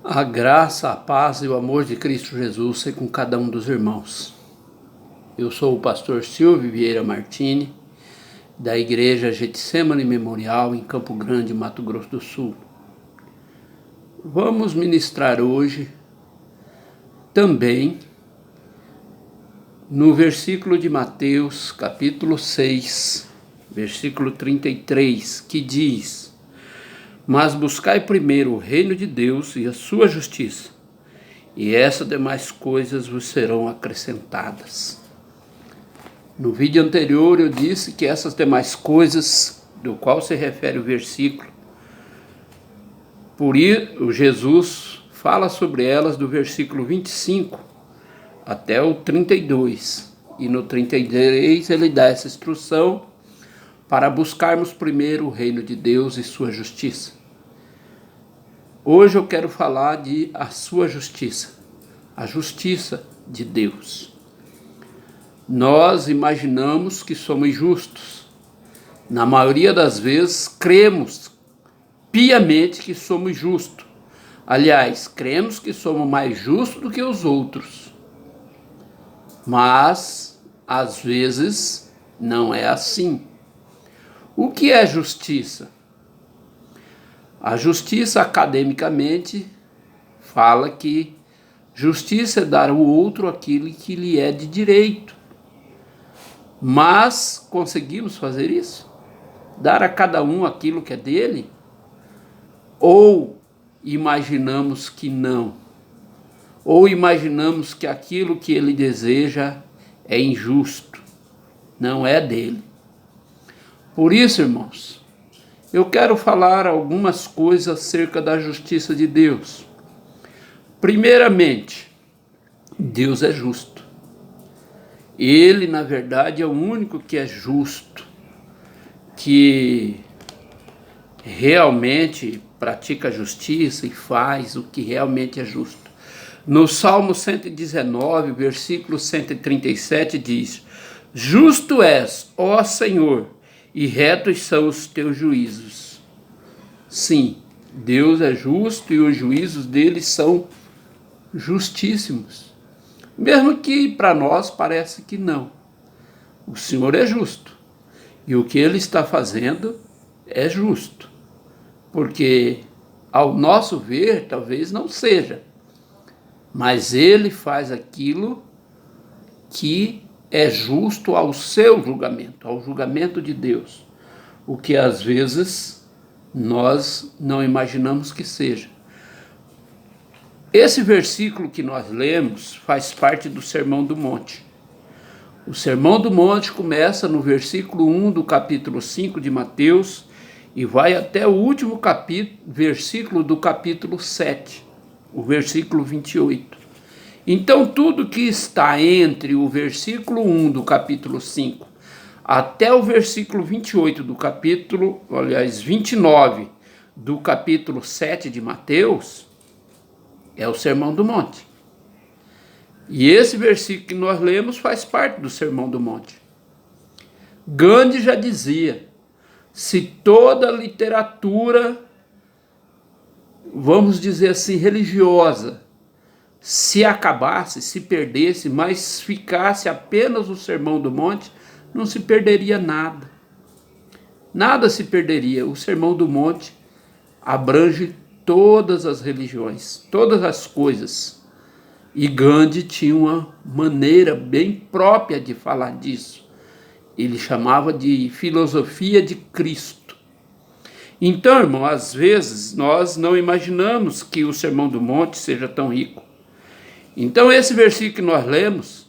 A graça, a paz e o amor de Cristo Jesus seja com cada um dos irmãos. Eu sou o pastor Silvio Vieira Martini, da Igreja Getsemane Memorial, em Campo Grande, Mato Grosso do Sul. Vamos ministrar hoje também no versículo de Mateus, capítulo 6, versículo 33, que diz: Mas buscai primeiro o reino de Deus e a sua justiça, e essas demais coisas vos serão acrescentadas. No vídeo anterior eu disse que essas demais coisas, do qual se refere o versículo, por isso Jesus fala sobre elas do versículo 25 até o 32. E no 33 ele dá essa instrução para buscarmos primeiro o reino de Deus e sua justiça. Hoje eu quero falar de a sua justiça, a justiça de Deus. Nós imaginamos que somos justos. Na maioria das vezes, cremos piamente que somos justos. Aliás, cremos que somos mais justos do que os outros. Mas, às vezes, não é assim. O que é justiça? A justiça, academicamente, fala que justiça é dar ao outro aquilo que lhe é de direito. Mas conseguimos fazer isso? Dar a cada um aquilo que é dele? Ou imaginamos que não? Ou imaginamos que aquilo que ele deseja é injusto, não é dele? Por isso, irmãos, eu quero falar algumas coisas acerca da justiça de Deus. Primeiramente, Deus é justo. Ele, na verdade, é o único que é justo, que realmente pratica a justiça e faz o que realmente é justo. No Salmo 119, versículo 137 diz: Justo és, ó Senhor, e retos são os teus juízos. Sim, Deus é justo e os juízos dele são justíssimos. Mesmo que para nós parece que não. O Senhor é justo. E o que ele está fazendo é justo. Porque, ao nosso ver, talvez não seja. Mas ele faz aquilo que é justo ao seu julgamento, ao julgamento de Deus. O que às vezes nós não imaginamos que seja. Esse versículo que nós lemos faz parte do Sermão do Monte. O Sermão do Monte começa no versículo 1 do capítulo 5 de Mateus e vai até o último versículo do capítulo 7, o versículo 28. Então, tudo que está entre o versículo 1 do capítulo 5 até o versículo 28 do capítulo, 29 do capítulo 7 de Mateus, é o Sermão do Monte. E esse versículo que nós lemos faz parte do Sermão do Monte. Gandhi já dizia: se toda a literatura, vamos dizer assim, religiosa, se acabasse, se perdesse, mas ficasse apenas o Sermão do Monte, não se perderia nada. Nada se perderia. O Sermão do Monte abrange todas as religiões, todas as coisas. E Gandhi tinha uma maneira bem própria de falar disso. Ele chamava de filosofia de Cristo. Então, irmão, às vezes nós não imaginamos que o Sermão do Monte seja tão rico. Então, esse versículo que nós lemos: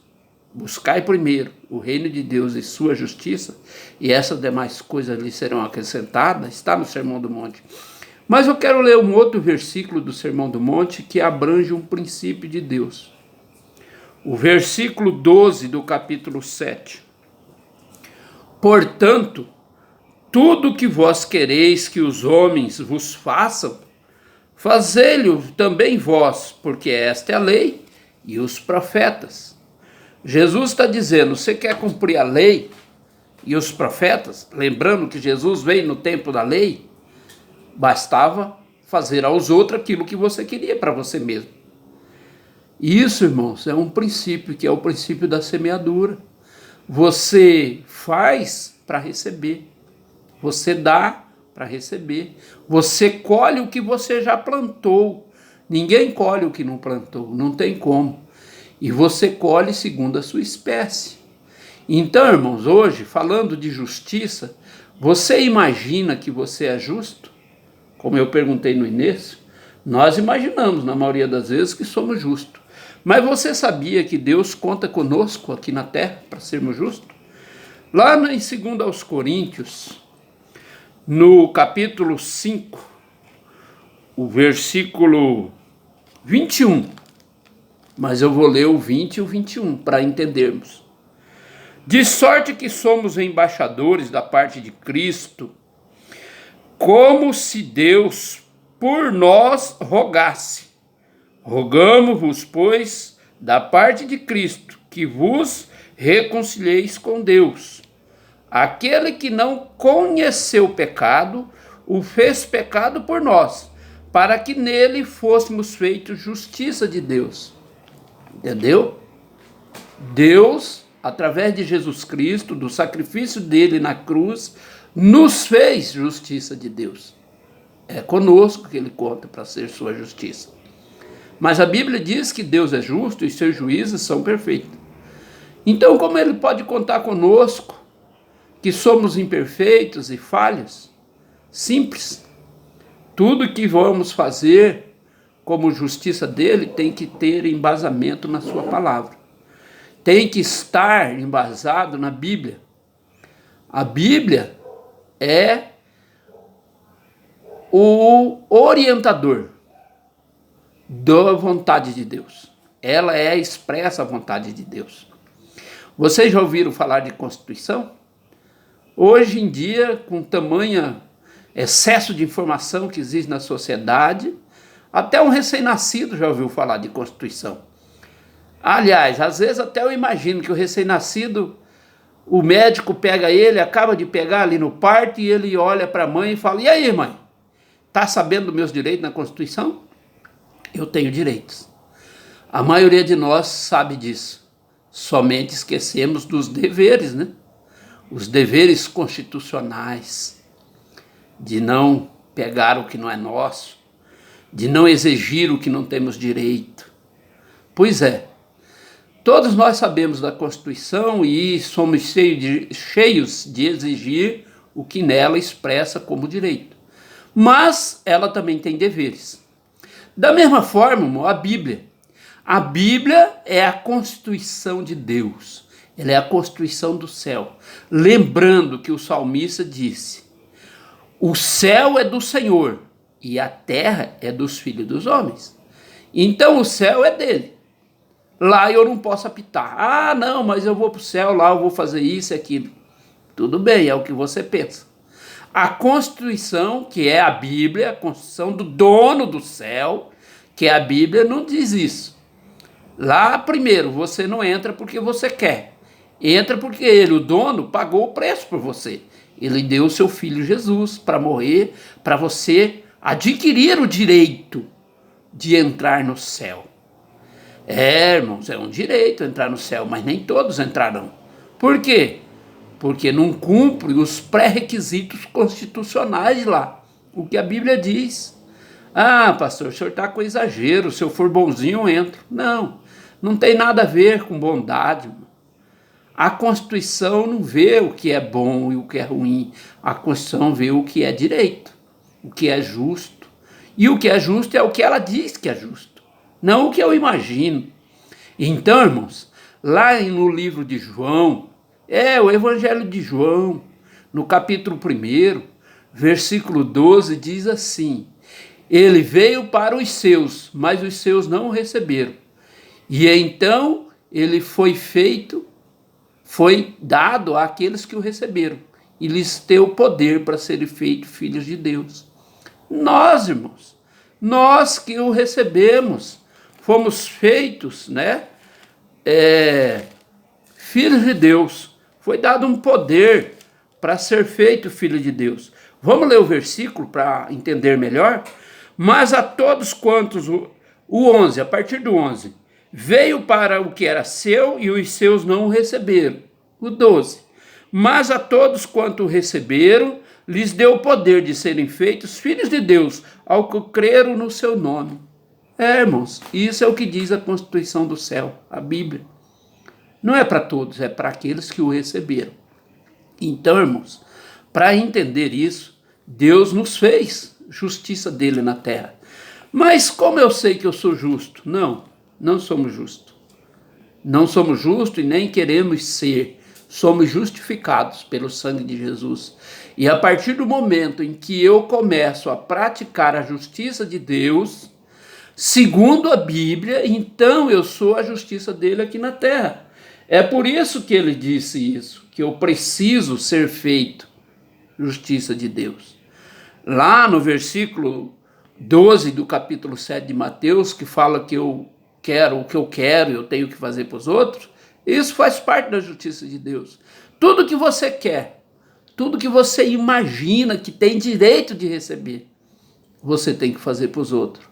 buscai primeiro o reino de Deus e sua justiça, e essas demais coisas lhe serão acrescentadas, está no Sermão do Monte. Mas eu quero ler um outro versículo do Sermão do Monte que abrange um princípio de Deus. O versículo 12 do capítulo 7. Portanto, tudo que vós quereis que os homens vos façam, fazei-lhe também vós, porque esta é a lei e os profetas. Jesus está dizendo: você quer cumprir a lei e os profetas? Lembrando que Jesus veio no tempo da lei. Bastava fazer aos outros aquilo que você queria para você mesmo. Isso, irmãos, é um princípio, que é o princípio da semeadura. Você faz para receber. Você dá para receber. Você colhe o que você já plantou. Ninguém colhe o que não plantou, não tem como. E você colhe segundo a sua espécie. Então, irmãos, hoje, falando de justiça, você imagina que você é justo? Como eu perguntei no início, nós imaginamos, na maioria das vezes, que somos justos. Mas você sabia que Deus conta conosco aqui na terra para sermos justos? Lá em 2 aos Coríntios, no capítulo 5, o versículo 21, mas eu vou ler o 20 e o 21 para entendermos. De sorte que somos embaixadores da parte de Cristo, como se Deus por nós rogasse. Rogamo-vos, pois, da parte de Cristo, que vos reconcilieis com Deus. Aquele que não conheceu o pecado, o fez pecado por nós, para que nele fôssemos feitos justiça de Deus. Entendeu? Deus, através de Jesus Cristo, do sacrifício dele na cruz, nos fez justiça de Deus. É conosco que ele conta para ser sua justiça. Mas a Bíblia diz que Deus é justo e seus juízos são perfeitos. Então, como ele pode contar conosco, que somos imperfeitos e falhos? Simples. Tudo que vamos fazer como justiça dele tem que ter embasamento na sua palavra. Tem que estar embasado na Bíblia. A Bíblia é o orientador da vontade de Deus. Ela expressa a vontade de Deus. Vocês já ouviram falar de Constituição? Hoje em dia, com tamanho excesso de informação que existe na sociedade, até um recém-nascido já ouviu falar de Constituição. Aliás, às vezes até eu imagino que o recém-nascido, o médico pega ele, acaba de pegar ali no parto, e ele olha para a mãe e fala: e aí, mãe, tá sabendo dos meus direitos na Constituição? Eu tenho direitos. A maioria de nós sabe disso. Somente esquecemos dos deveres, né? Os deveres constitucionais, de não pegar o que não é nosso, de não exigir o que não temos direito. Pois é, todos nós sabemos da Constituição e somos cheios de exigir o que nela expressa como direito. Mas ela também tem deveres. Da mesma forma, a Bíblia. A Bíblia é a Constituição de Deus. Ela é a Constituição do céu. Lembrando que o salmista disse: o céu é do Senhor e a terra é dos filhos dos homens. Então o céu é dele. Lá eu não posso apitar. Ah, não, mas eu vou para o céu, lá eu vou fazer isso e aquilo. Tudo bem, é o que você pensa. A Constituição, que é a Bíblia, a Constituição do dono do céu, que é a Bíblia, não diz isso. Lá, primeiro, você não entra porque você quer. Entra porque ele, o dono, pagou o preço por você. Ele deu o seu filho Jesus para morrer, para você adquirir o direito de entrar no céu. Irmãos, é um direito entrar no céu, mas nem todos entrarão. Por quê? Porque não cumpre os pré-requisitos constitucionais lá. O que a Bíblia diz. Ah, pastor, o senhor está com exagero, se eu for bonzinho eu entro. Não, não tem nada a ver com bondade. A Constituição não vê o que é bom e o que é ruim. A Constituição vê o que é direito, o que é justo. E o que é justo é o que ela diz que é justo, não o que eu imagino. Então, irmãos, lá no livro de João, o Evangelho de João, no capítulo 1, versículo 12, diz assim: ele veio para os seus, mas os seus não o receberam. E então ele foi dado àqueles que o receberam, e lhes deu poder para serem feitos filhos de Deus. Nós, irmãos, nós que o recebemos, fomos feitos, filhos de Deus. Foi dado um poder para ser feito filho de Deus. Vamos ler o versículo para entender melhor? Mas a todos quantos, o 11, a partir do 11, veio para o que era seu e os seus não o receberam. O 12, mas a todos quanto o receberam, lhes deu o poder de serem feitos filhos de Deus, ao que creram no seu nome. Irmãos, isso é o que diz a Constituição do céu, a Bíblia. Não é para todos, é para aqueles que o receberam. Então, irmãos, para entender isso, Deus nos fez justiça dele na terra. Mas como eu sei que eu sou justo? Não somos justos. Não somos justos e nem queremos ser. Somos justificados pelo sangue de Jesus. E a partir do momento em que eu começo a praticar a justiça de Deus, segundo a Bíblia, então eu sou a justiça dele aqui na terra. É por isso que ele disse isso, que eu preciso ser feito justiça de Deus. Lá no versículo 12 do capítulo 7 de Mateus, que fala que eu quero o que eu quero, eu tenho que fazer para os outros, isso faz parte da justiça de Deus. Tudo que você quer, tudo que você imagina que tem direito de receber, você tem que fazer para os outros.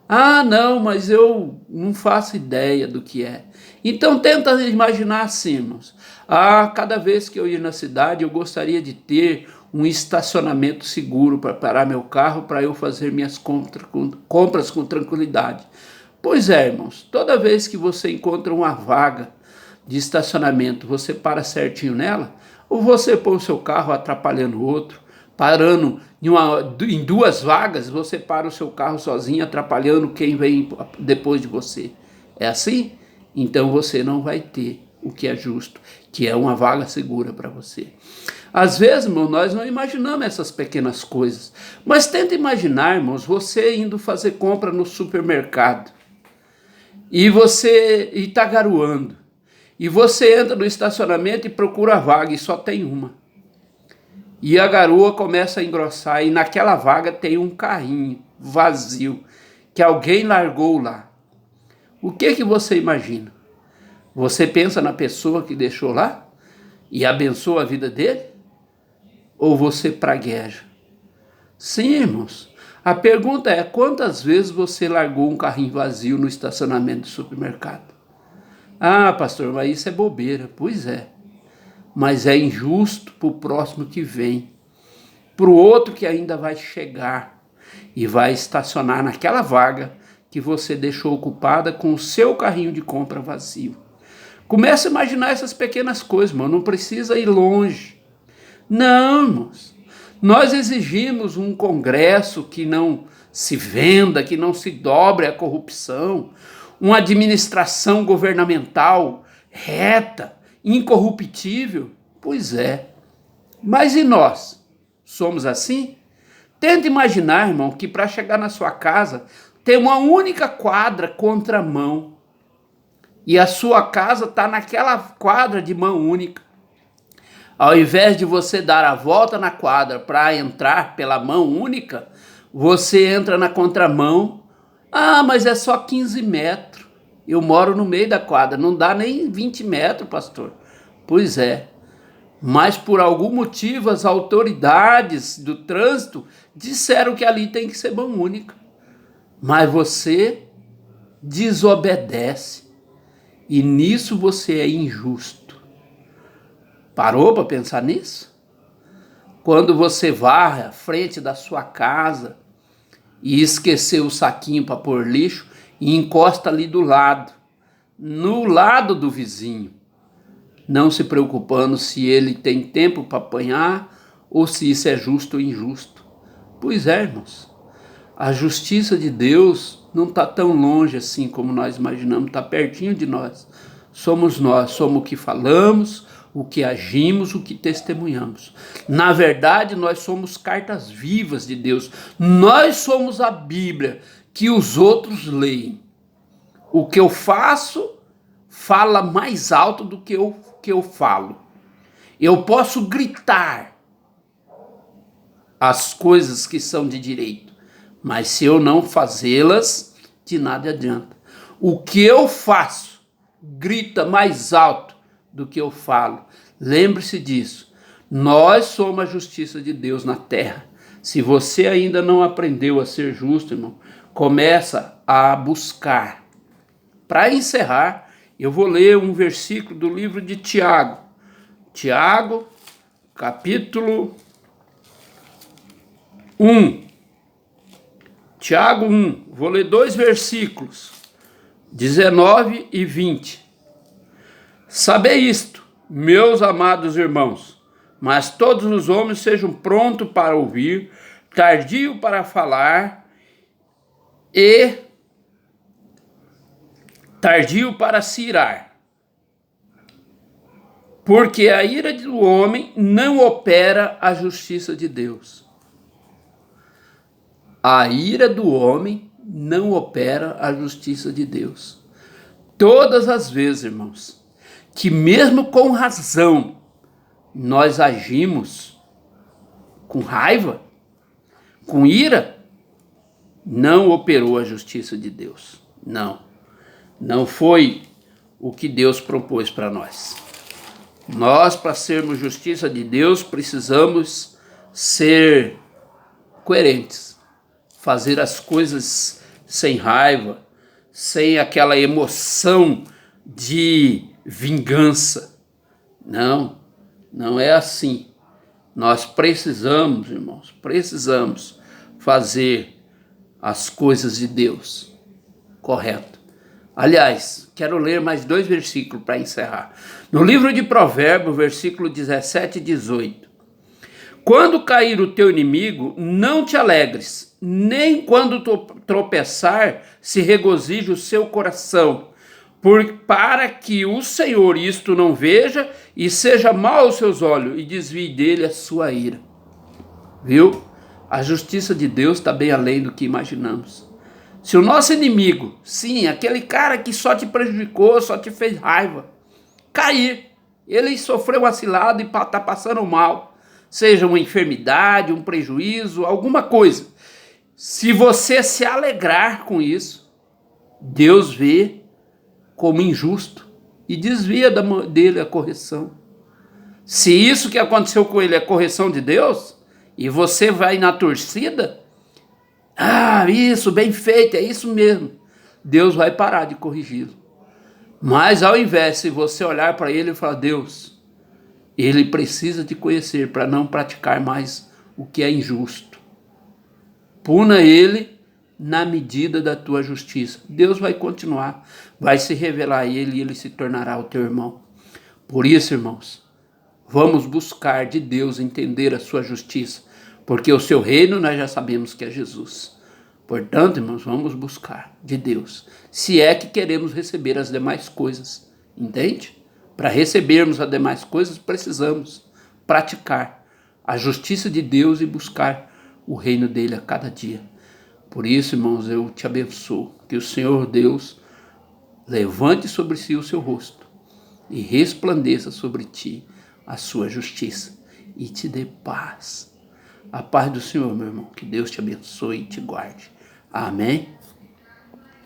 Ah, não, mas eu não faço ideia do que é. Então tenta imaginar assim, irmãos. Cada vez que eu ir na cidade, eu gostaria de ter um estacionamento seguro para parar meu carro, para eu fazer minhas compras com tranquilidade. Pois é, irmãos, toda vez que você encontra uma vaga de estacionamento, você para certinho nela, ou você põe o seu carro atrapalhando o outro, parando em duas vagas, você para o seu carro sozinho, atrapalhando quem vem depois de você. É assim? Então você não vai ter o que é justo, que é uma vaga segura para você. Às vezes, irmão, nós não imaginamos essas pequenas coisas. Mas tenta imaginar, irmãos, você indo fazer compra no supermercado. E você está garoando. E você entra no estacionamento e procura a vaga e só tem uma. E a garoa começa a engrossar e naquela vaga tem um carrinho vazio que alguém largou lá. O que você imagina? Você pensa na pessoa que deixou lá e abençoa a vida dele? Ou você pragueja? Sim, irmãos. A pergunta é, quantas vezes você largou um carrinho vazio no estacionamento do supermercado? Ah, pastor, mas isso é bobeira. Pois é. Mas é injusto para o próximo que vem, para o outro que ainda vai chegar e vai estacionar naquela vaga que você deixou ocupada com o seu carrinho de compra vazio. Comece a imaginar essas pequenas coisas, irmão. Não precisa ir longe. Não, irmãos. Nós exigimos um Congresso que não se venda, que não se dobre à corrupção, uma administração governamental reta, incorruptível? Pois é. Mas e nós? Somos assim? Tenta imaginar, irmão, que para chegar na sua casa tem uma única quadra contramão. E a sua casa está naquela quadra de mão única. Ao invés de você dar a volta na quadra para entrar pela mão única, você entra na contramão. Ah, mas é só 15 metros. Eu moro no meio da quadra, não dá nem 20 metros, pastor. Pois é, mas por algum motivo as autoridades do trânsito disseram que ali tem que ser mão única. Mas você desobedece e nisso você é injusto. Parou para pensar nisso? Quando você varre a frente da sua casa e esqueceu o saquinho para pôr lixo e encosta ali do lado, no lado do vizinho, não se preocupando se ele tem tempo para apanhar ou se isso é justo ou injusto. Pois é, irmãos, a justiça de Deus não está tão longe assim como nós imaginamos, está pertinho de nós. Somos nós, somos o que falamos, o que agimos, o que testemunhamos. Na verdade, nós somos cartas vivas de Deus. Nós somos a Bíblia que os outros leem. O que eu faço fala mais alto do que eu falo. Eu posso gritar as coisas que são de direito, mas se eu não fazê-las, de nada adianta. O que eu faço grita mais alto do que eu falo. Lembre-se disso. Nós somos a justiça de Deus na terra. Se você ainda não aprendeu a ser justo, irmão, começa a buscar. Para encerrar, eu vou ler um versículo do livro de Tiago. Tiago, capítulo 1. Tiago 1. Vou ler 2 versículos, 19 e 20. Sabei isto, meus amados irmãos, mas todos os homens sejam prontos para ouvir, tardio para falar e tardio para se irar. Porque a ira do homem não opera a justiça de Deus. A ira do homem não opera a justiça de Deus. Todas as vezes, irmãos, que mesmo com razão nós agimos com raiva, com ira, não operou a justiça de Deus. Não foi o que Deus propôs para nós. Nós, para sermos justiça de Deus, precisamos ser coerentes, fazer as coisas sem raiva, sem aquela emoção de vingança. Não é assim. Nós precisamos, irmãos, fazer as coisas de Deus, correto. Aliás, quero ler mais 2 versículos para encerrar. No livro de Provérbios, versículo 17 e 18. Quando cair o teu inimigo, não te alegres, nem quando tropeçar, se regozije o seu coração, para que o Senhor isto não veja e seja mau aos seus olhos e desvie dele a sua ira. Viu? A justiça de Deus está bem além do que imaginamos. Se o nosso inimigo, sim, aquele cara que só te prejudicou, só te fez raiva, cair, ele sofreu uma cilada e está passando mal, seja uma enfermidade, um prejuízo, alguma coisa. Se você se alegrar com isso, Deus vê como injusto e desvia dele a correção. Se isso que aconteceu com ele é correção de Deus, e você vai na torcida, isso, bem feito, é isso mesmo, Deus vai parar de corrigi-lo. Mas ao invés de você olhar para ele e falar, Deus, ele precisa te conhecer para não praticar mais o que é injusto. Puna ele na medida da tua justiça. Deus vai continuar, vai se revelar a ele e ele se tornará o teu irmão. Por isso, irmãos, vamos buscar de Deus entender a sua justiça, porque o seu reino nós já sabemos que é Jesus. Portanto, irmãos, vamos buscar de Deus, se é que queremos receber as demais coisas, entende? Para recebermos as demais coisas, precisamos praticar a justiça de Deus e buscar o reino dele a cada dia. Por isso, irmãos, eu te abençoo, que o Senhor Deus levante sobre si o seu rosto e resplandeça sobre ti a sua justiça e te dê paz. A paz do Senhor, meu irmão, que Deus te abençoe e te guarde. Amém?